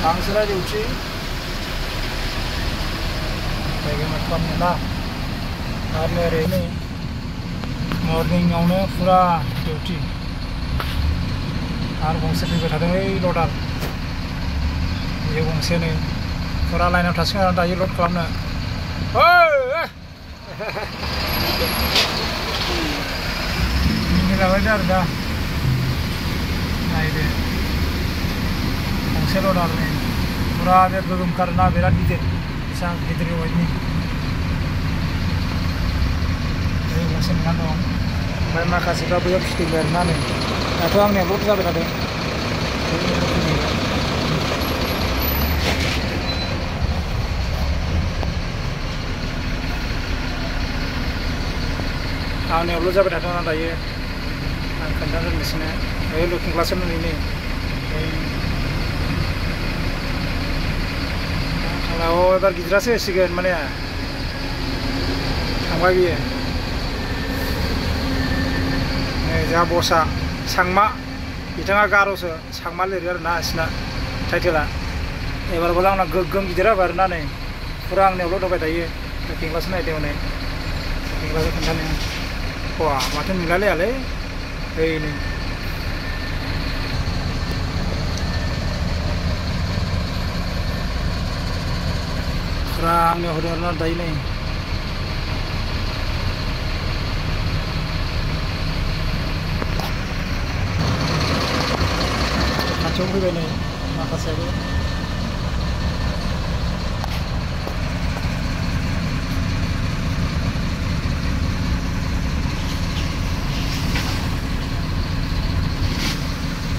Langsung diuji. Kayak macam mana? Hari ini morning आवनो पूरा duty आरो गंसे फैबाय थादों ओइ लडार बे गंसे नै पूरा लाइनाव थासिगोन आरो दायो लड खालामनो मिनिलाबायदो आरो दा नायदो गंसे लडार नै पूरा बे गोगोम खारोना बिराद गिदिर बेसां गिदिर बायदि गंसे मोननानै दं ओमफ्राय माखासेफ्रा बैयाव फिथिंबाय आरोना नै दाथ' आंनिया लड जाबाय थादों आंनियाव लड जाबाय थादों आं दायो आं खोन्थानो रोंगासिनो ओइ लकिं ग्लासआव नुयो थांनायाव एबार गिदिरासो होसिगोन माने थांबाय बियो जा बसा सांमा बिथाङा गार'सो सांमा लिरो आरोना बिसिना टाइटेला एबारबो आंना गोगोम गिदिर जाबाय आरोना नै फुरा आंनियावल' दंबाय थायो लकिं ग्लास नायदों नै लकिं ग्लासआव खोन्थानो बा माथो नुलायलायालै ओइ नै फुरा आंनियाव होदों आरोना दायो नै खाथियाव फैबाय नै माखासेयाबो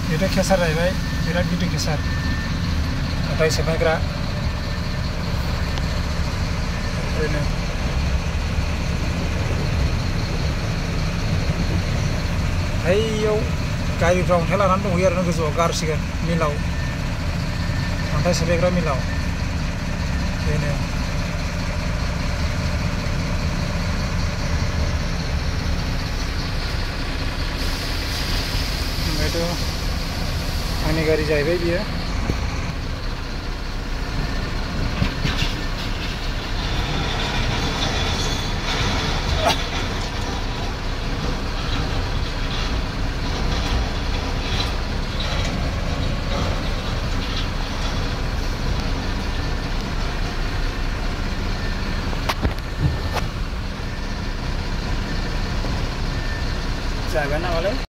बेथ' केसार जाहैबाय बिराद गिदिर केसार अन्थाइ सेफायग्रा ओरैनो बैयाव गारिफ्रा अन्थाइ लानानै दंहैयो आरो गोजौआव गारसिगोन मिलाव अन्थाइ सेफायग्रा मिलाव बेनो ओमफ्रायथ' आंनि गारि जाहैबाय बियो